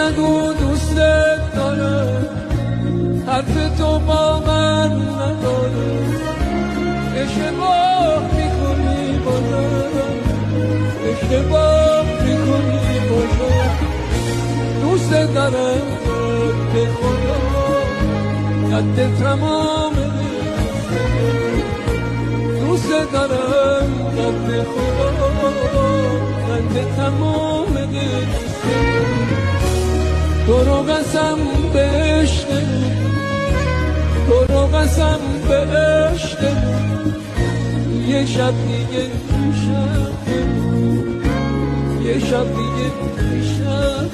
نگو دوست دارم، حرف تو با من نداره، اشتباه میکنی بازم، اشتباه میکنی بازم. دوست دارم به خدا قد تمام دوست دارم قد خدا قد تمام تو رو قسم به عشق، تو رو قسم به عشق، یه شب دیگه شب، یه شب دیگه شب.